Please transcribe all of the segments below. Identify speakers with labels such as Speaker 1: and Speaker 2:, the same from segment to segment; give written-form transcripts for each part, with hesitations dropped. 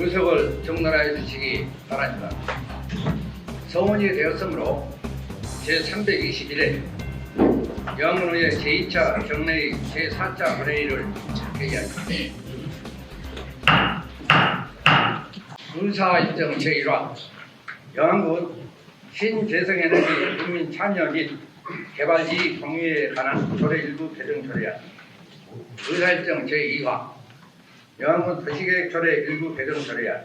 Speaker 1: 의석을 정돈하여 주시기 바랍니다. 서원이 되었으므로 제321회 영암군의회 제2차 정례의 제4차 본회의를 개의하겠습니다. 군사일정 제1화 영암군 신재생에너지 국민 참여 및 개발 이익 공유에 관한 조례 일부 개정 조례안 의사일정 제2화 영암군 도시계획 조례 일부 개정 조례안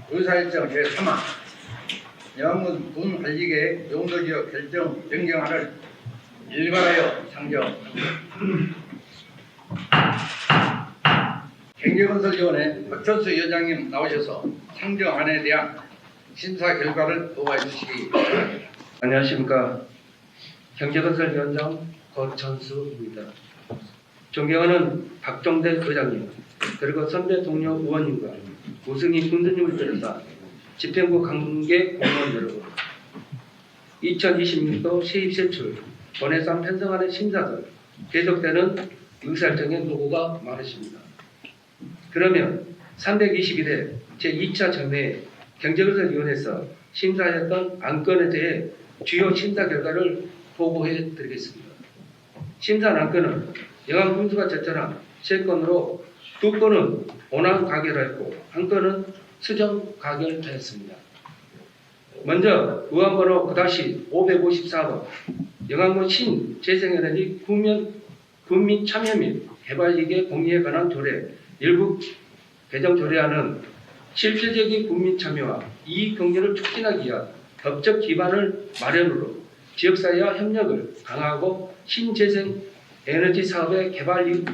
Speaker 1: 의사일정 제3화 영암군 군 관리계획 용도지역 결정 변경안을 일괄하여 상정합니다. 경제건설위원회 박철수 위원장님 나오셔서 상정안에 대한 심사 결과를 보고해 주시기 바랍니다.
Speaker 2: 안녕하십니까. 경제건설위원장 거천수입니다. 존경하는 박종대 의장님, 그리고 선배 동료 의원님과 우승희 군수님을 비롯한 집행부 관계 공무원 여러분, 2026도 세입세출, bon해산 편성안의 심사 등 계속되는 의사일정의 노고가 많으십니다. 그러면 321회 제2차 정례 경제건설위원회에서 심사하였던 안건에 대해 주요 심사 결과를 보고해 드리겠습니다. 심사 안건은 영암군수가 제출한 3건으로 2건은 본안 가결하였고 1건은 수정 가결하였습니다. 먼저 의안번호 554번 영암군 신재생에너지 군민 참여 및 개발이익의 공유에 관한 조례 일부 개정 조례안은 실질적인 국민 참여와 이익 경제를 촉진하기 위한 법적 기반을 마련으로 지역사회와 협력을 강화하고 신재생 에너지 사업의 개발 이익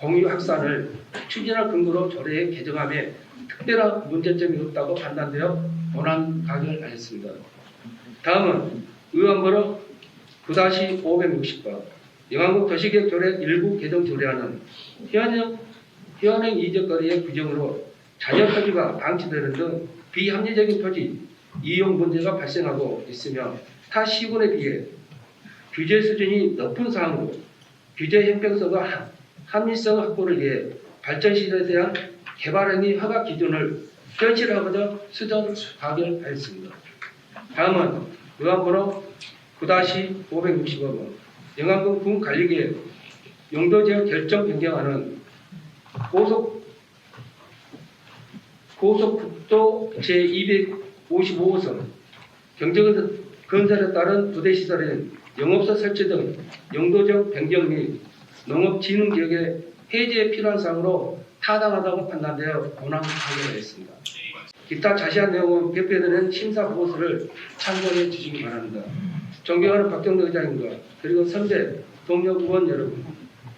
Speaker 2: 공유 확산을 추진할 근거로 조례에 개정함에 특별한 문제점이 없다고 판단되어 본안 가결하였습니다. 다음은 의안번호 9-560번 영암군 도시계획 조례 일부 개정 조례안은 현행 이적거리의 규정으로 자녀 토지가 방치되는 등 비합리적인 토지 이용 문제가 발생하고 있으며 타 시군에 비해 규제 수준이 높은 사항으로 규제 형평성과 합리성 확보를 위해 발전시설에 대한 개발행위 허가 기준을 현실화하고자 수정 가결하였습니다. 다음은 의안번호 9-565번 영암군 군관리계획 용도지역 결정 변경안은 고속국도 제255호선 경제건설에 따른 부대시설인 영업소 설치 등 용도적 변경 및 농업진흥지역의 해제에 필요한 사항으로 타당하다고 판단되어 본안 가결하였습니다. 기타 자세한 내용은 배포해드린 심사보고서를 참고해 주시기 바랍니다. 존경하는 박정대 의장님과 그리고 선배 동료 의원 여러분,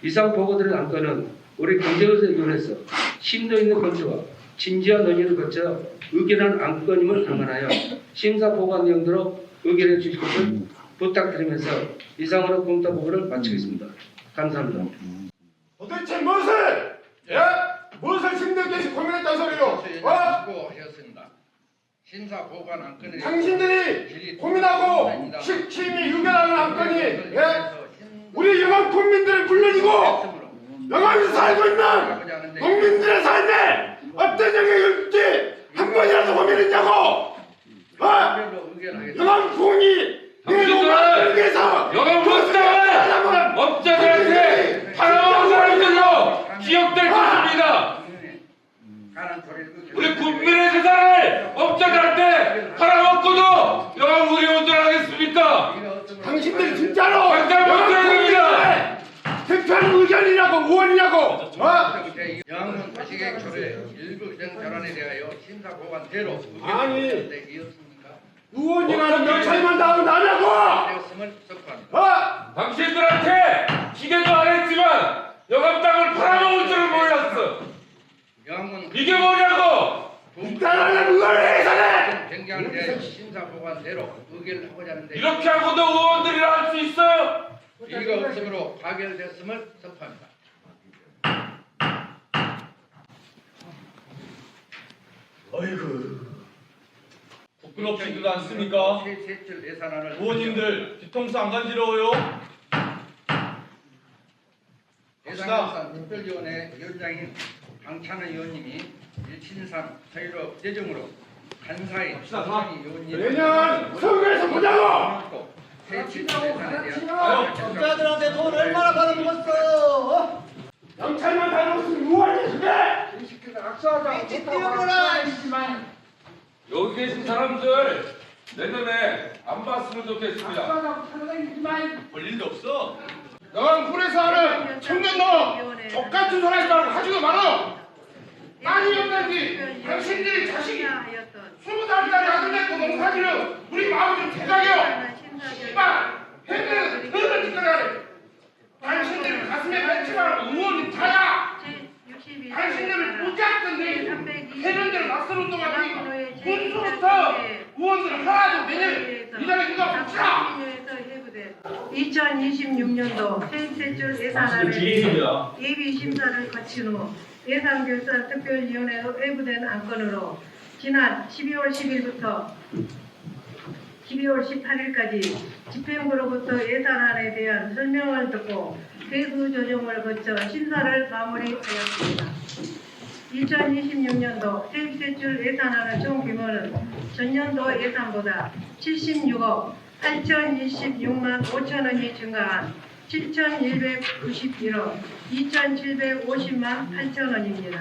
Speaker 2: 이상 보고드린 안건은 우리 경제건설위원회에서 심도 있는 검토와 진지한 논의를 거쳐 의견한 안건임을 감안하여 심사 보고한 내용대로 의견해 주실 것을 부탁드리면서 이상으로 공사 보고를 마치겠습니다. 감사합니다.
Speaker 3: 도대체 무엇을 힘들게 고민했단 소리요?
Speaker 1: 수고하셨습니다. 심사 보고한 안건에
Speaker 3: 당신들이 고민하고 시킴이 의견하는 안건이 우리 영암 국민들은 물론이고 영암에서 살고 있는 국민들의 삶에 어떤 영향을 줄지 한 번이라도 고민했냐고! 영암 군이 내놓은 위해서
Speaker 4: 영암 군수당은 업자들한테 팔아먹은 사람들로 기억될 것입니다. 우리 국민의 재산을 업자들한테 팔아먹고도 영암군이 운전하겠습니까?
Speaker 3: 당신들이 진짜로
Speaker 4: 당장 못해야 됩니다.
Speaker 3: 대표하는 의견이냐고 의원이냐고
Speaker 1: 영암군 도시계획 조례 일부 개정 결안에 대하여 심사 보고한대로
Speaker 3: 아니.
Speaker 1: 이었습니까?
Speaker 3: 의원이라는 몇 차이만 나오면 나냐고!
Speaker 1: 되었음을 선포합니다.
Speaker 4: 당신들한테 기대도 안 했지만 영암 땅을 팔아먹을 줄은 몰랐어.
Speaker 1: 영암군
Speaker 4: 이게 뭐냐고!
Speaker 3: 따라하는 의원회에서는
Speaker 1: 변경안에 대하여 심사 보고한대로 의결을 하고자 하는데
Speaker 4: 이렇게 하고도 의원들이라 할 수 있어요?
Speaker 1: 이의가 없으므로 가결되었음을 선포합니다.
Speaker 3: 어이구
Speaker 5: 부끄럽지도 않습니까?
Speaker 1: 세출 예산안을
Speaker 5: 의원님들 뒤통수 안 간지러워요?
Speaker 1: 예산예산 특별위원회 위원장인 강찬의 의원님이 일친산 서유럽 부대정으로 간사인
Speaker 5: 갑시다,
Speaker 1: 박찬희 의원님
Speaker 3: 내년 선거에서 보자고.
Speaker 6: 적자들한테 돈 얼마나 받아먹었어?
Speaker 3: 경찰만 다녀오면 의원이 그게.
Speaker 6: 빛이 띄워줘라.
Speaker 4: 여기 계신 사람들 내년에 안 봤으면 좋겠습니다.
Speaker 5: 볼 일도 없어.
Speaker 3: 넌 굴에서 하는 청년 너 족같은 소리 하지 말고 가지고 말어. 많이 없는지 당신들이 자식이 20살짜리 아들 낳고 농사지는 우리 마음 좀 대장이요. 씨발 해는 흐르는 짓거리를 당신들이 가슴에 맺지 말고 의원이 다야. 당신들을 붙잡던데 해는 대로 낯선 동안이 군수부터 의원들 하나도 내년 이달에 누가 붙여.
Speaker 7: 2026년도 세입세출 예산안의 예비 심사를 거친 후 예산결산 특별위원회에 외부된 안건으로 지난 12월 10일부터 12월 18일까지 집행부로부터 예산안에 대한 설명을 듣고 배수 조정을 거쳐 심사를 마무리하였습니다. 2026년도 세입세출 예산안의 총 규모는 전년도 예산보다 76억 8,026만 5천원이 증가한 7,191억 2,750만 8천원입니다.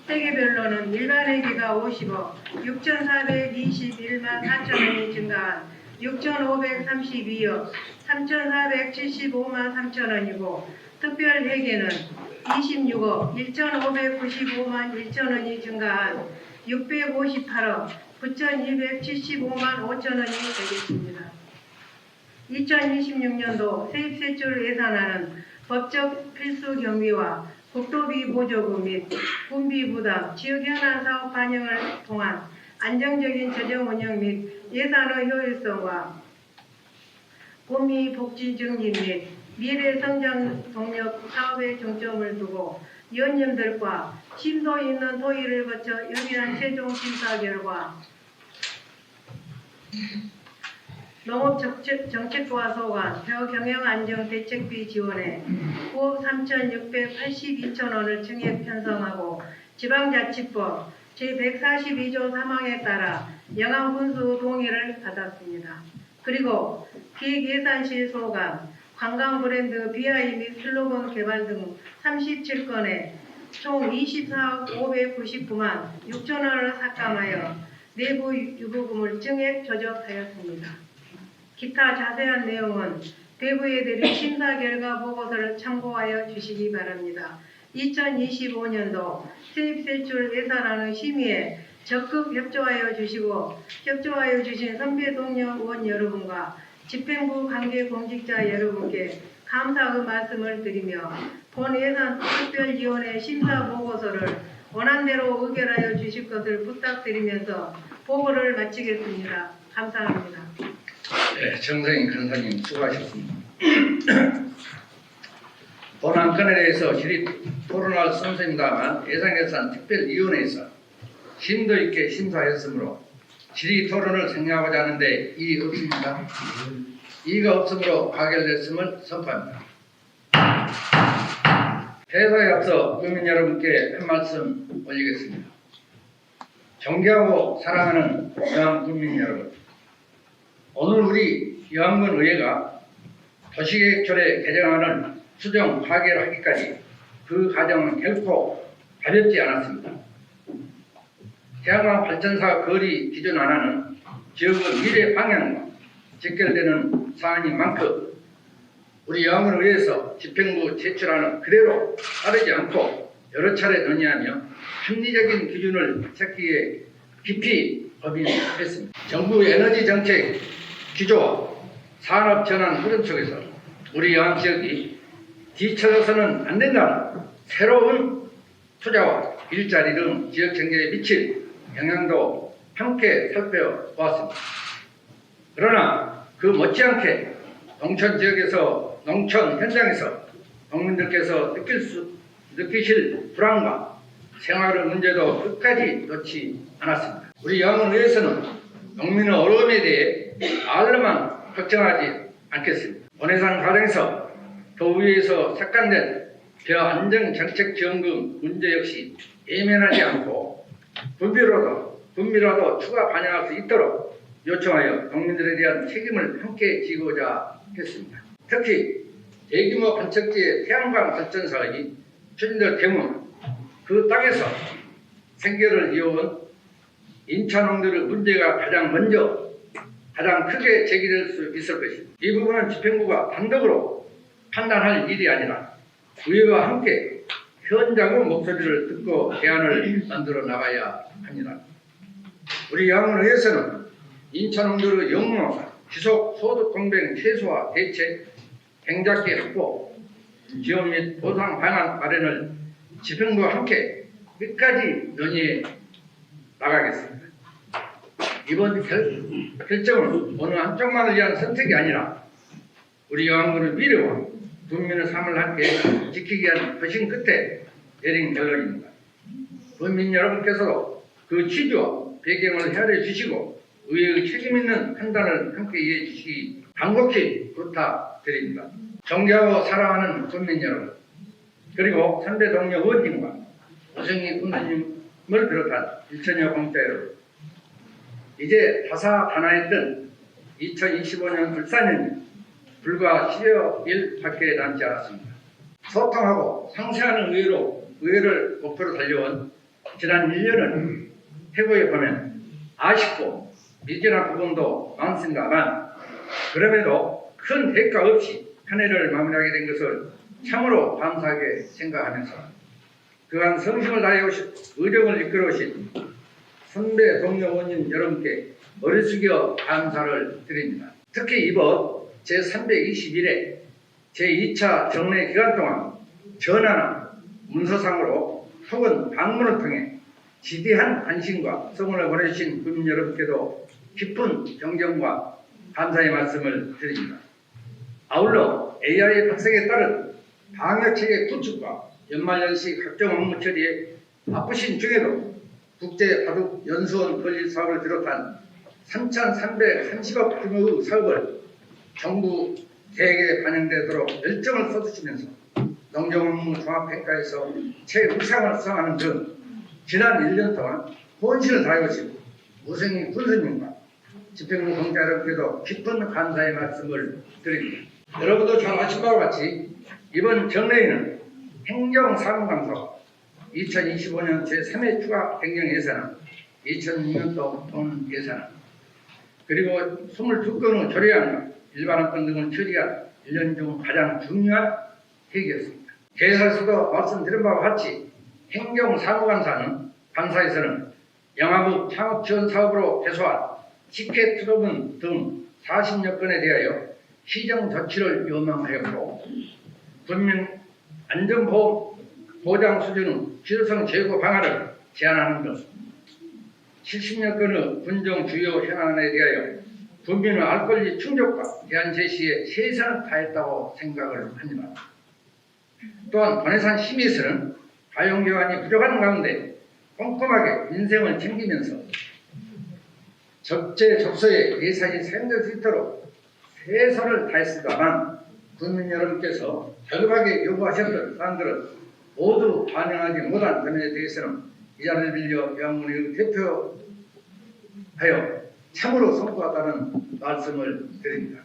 Speaker 7: 세계별로는 일반회계가 50억 6,421만 4천원이 증가한 6,532억 3,475만 3천원이고 특별회계는 26억 1,595만 1천원이 증가한 658억 9,275만 5천원이 되겠습니다. 2026년도 세입세출 예산안은 법적 필수 경비와 국토비 보조금 및 군비 부담, 지역 현안 사업 반영을 통한 안정적인 재정 운영 및 예산의 효율성과 군비 복지 증진 및 미래 성장 동력 사업에 중점을 두고 위원님들과 심도 있는 토의를 거쳐 연이한 최종 심사 결과 농업정책과 소관, 벼경영안정대책비 지원에 9억 3,682천원을 증액 편성하고 지방자치법 제142조 3항에 따라 영암군수 동의를 받았습니다. 그리고 기획예산실 소관, 관광브랜드 BI 및 슬로건 개발 등 37건에 총 24억 599만 6천원을 삭감하여 내부 유보금을 증액 조정하였습니다. 기타 자세한 내용은 배부에 드린 심사 결과 보고서를 참고하여 주시기 바랍니다. 2025년도 세입세출 예산안의 심의에 적극 협조하여 주신 선배 동료 의원 여러분과 집행부 관계 공직자 여러분께 감사의 말씀을 드리며 본 예산 특별위원회 심사 보고서를 원안대로 의결하여 주실 것을 부탁드리면서 보고를 마치겠습니다. 감사합니다.
Speaker 1: 네, 정성인 간사님 수고하셨습니다. 본 안건에 대해서 질의 토론할 순서입니다만 예산결산 특별위원회에서 심도 있게 심사했으므로 질의 토론을 생략하고자 하는데 이의 없습니다. 이의가 없으므로 가결됐음을 선포합니다. 회사에 앞서 국민 여러분께 한 말씀 올리겠습니다. 존경하고 사랑하는 영암 국민 여러분, 오늘 우리 영암군 의회가 도시계획조례 개정안을 수정 파결하기까지 그 과정은 결코 가볍지 않았습니다. 태양광 발전사 거리 기준 안하는 지역의 미래 방향과 직결되는 사안인 만큼 우리 영암군 의회에서 집행부 제출안을 그대로 따르지 않고 여러 차례 논의하며 합리적인 기준을 찾기에 깊이 고민했습니다. 정부 에너지 정책 기조와 산업 전환 흐름 속에서 우리 영암 지역이 뒤처져서는 안 된다는 새로운 투자와 일자리 등 지역 경제에 미칠 영향도 함께 살펴보았습니다. 그러나 그 못지않게 농촌 지역에서 농촌 현장에서 농민들께서 느끼실 불안과 생활의 문제도 끝까지 놓지 않았습니다. 우리 영암의회에서는 농민의 어려움에 대해 알로만 걱정하지 않겠습니다. 원해산 과정에서 도의회에서 삭감된 벼안정정책지원금 문제 역시 예면하지 않고 분미라도 추가 반영할 수 있도록 요청하여 국민들에 대한 책임을 함께 지고자 했습니다. 특히 대규모 관측지의 태양광 발전 사업이 추진될 경우 그 땅에서 생계를 이어온 인차농들의 문제가 가장 크게 제기될 수 있을 것입니다. 이 부분은 집행부가 단독으로 판단할 일이 아니라 의회와 함께 현장의 목소리를 듣고 대안을 만들어 나가야 합니다. 우리 양원의회에서는 인차농들의 영농 지속 소득 공백 최소화 대책, 경작기 확보, 지원 및 보상 방안 마련을 집행부와 함께 끝까지 논의해 나가겠습니다. 이번 결정은 어느 한쪽만을 위한 선택이 아니라 우리 여왕군의 미래와 국민의 삶을 함께 지키기 위한 헌신 끝에 내린 결론입니다. 국민 여러분께서도 그 취지와 배경을 헤아려 주시고 의회의 책임 있는 판단을 함께 이해해 주시기 간곡히 부탁드립니다. 존경하고 사랑하는 국민 여러분, 그리고 선배 동료 의원님과 오승희 군수님을 비롯한 1천여 공자 여러분, 이제 다사다난했던 2025년 불산연이 불과 10여 일밖에 남지 않았습니다. 소통하고 상세한 의회를 목표로 달려온 지난 1년은 해보에 보면 아쉽고 미진한 부분도 많습니다만 그럼에도 큰 대가 없이 한 해를 마무리하게 된 것을 참으로 감사하게 생각하면서 그간 성심을 다해 오신 의정을 이끌어 오신 선배 동료 의원님 여러분께 머리 숙여 감사를 드립니다. 특히 이번 제321회 제2차 정례 기간 동안 전화나 문서상으로 혹은 방문을 통해 지대한 관심과 성원을 보내주신 국민 여러분께도 깊은 존경과 감사의 말씀을 드립니다. 아울러 AI 발생에 따른 방역체계 구축과 연말연시 각종 업무 처리에 바쁘신 중에도 국제바둑연수원 건립 사업을 비롯한 3,330억 규모의 사업을 정부 계획에 반영되도록 열정을 쏟으시면서 농정업무 종합평가에서 최우상을 수상하는 등 지난 1년 동안 혼신을 다해오신 우승희 군수님과 집행부 공자 여러분께도 깊은 감사의 말씀을 드립니다. 여러분도 잘 아신 바와 같이 이번 정례에는 행정사무감사와 2025년 제3회 추가 변경 예산안, 2006년도 본 예산안, 그리고 22건의 조례안과 일반안건 등을 처리한 1년 중 가장 중요한 회기였습니다. 개사에서도 말씀드린 바와 같이 행정사무감사에서는 영화부 창업지원사업으로 개소한 티켓 투로분 등 40여 건에 대하여 시정 조치를 요망하였고 국민 안전보장 수준의 필요성 제고 방안을 제안하는 등 70여 건의 군정 주요 현안에 대하여 국민의 알 권리 충족과 대안 제시에 최선을 다했다고 생각을 합니다. 또한 관해산 심의에서는 가용기관이 부족한 가운데 꼼꼼하게 민생을 챙기면서 적재적소에 예산이 사용될 수 있도록 최선을 다했습니다만 국민 여러분께서 절박하게 요구하셨던 사안들은 모두 반영하지 못한 점에 대해서는 이 자리를 빌려 양문의 대표하여 참으로 송구하다는 말씀을 드립니다.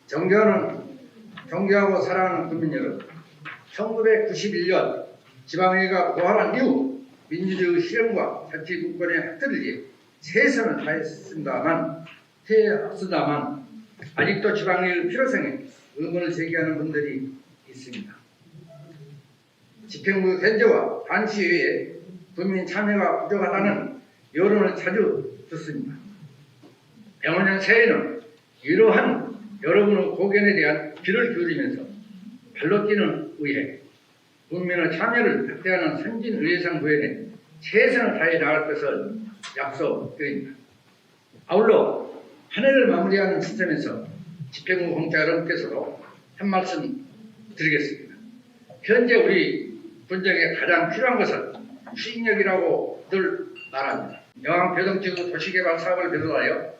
Speaker 1: 존경하고 사랑하는 국민 여러분, 1991년 지방의회가 부활한 이후 민주주의 실현과 자치 분권의 확대를 위해 최선을 다했습니다만 아직도 지방의회 필요성에 의문을 제기하는 분들이 있습니다. 집행부 견제와 반시 외에 국민 참여가 부족하다는 여론을 자주 듣습니다. 병원년 새해에는 이러한 여러분의 고견에 대한 귀를 기울이면서 발로 뛰는 의회, 국민의 참여를 확대하는 선진의회상 구현에 최선을 다해 나갈 것을 약속드립니다. 아울러 한 해를 마무리하는 시점에서 집행부 공자 여러분께서도 한 말씀 드리겠습니다. 현재 우리 군정에 가장 필요한 것은 추진력이라고 늘 말합니다. 영암교동지구 도시개발 사업을 비롯하여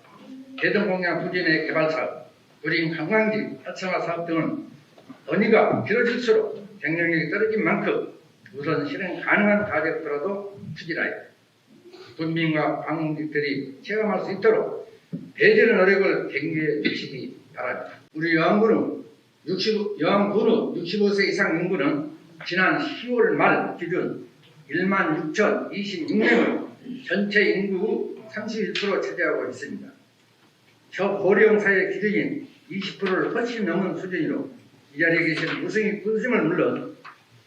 Speaker 1: 대동공양 부진의 개발 사업, 우린 관광지 활성화 사업 등은 논의가 길어질수록 경쟁력이 떨어진 만큼 우선 실행 가능한 가격더라도 추진하여 군민과 방문객들이 체험할 수 있도록 배제의 노력을 경기해 주시기 바랍니다. 우리 여왕군은 65세 이상 인구는 지난 10월 말 기준 16,026명으로 전체 인구 31% 차지하고 있습니다. 저고령 사회 기준인 20%를 훨씬 넘는 수준으로 이 자리에 계신 우승희 군수님을 물론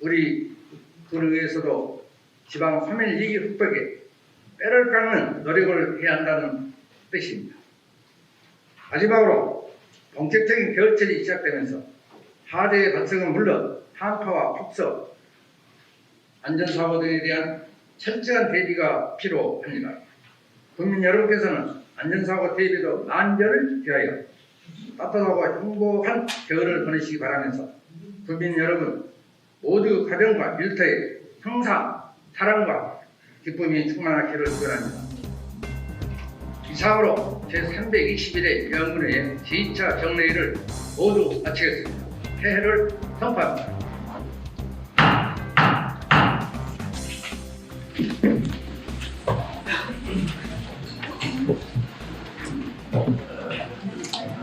Speaker 1: 우리 군의회에서도 지방 화면 위기 극복에 뼈를 깎는 노력을 해야 한다는 뜻입니다. 마지막으로 본격적인 겨울철이 시작되면서 하대의 발생은 물론 한파와 폭설, 안전사고 등에 대한 철저한 대비가 필요합니다. 국민 여러분께서는 안전사고 대비도 만전을 기하여 따뜻하고 행복한 겨울을 보내시기 바라면서 국민 여러분 모두 가정과 일터에 항상 사랑과 기쁨이 충만하기를 기원합니다. 이상으로 제321회 여왕군의 제2차 정례회를 모두 마치겠습니다. 폐회를 선포합니다.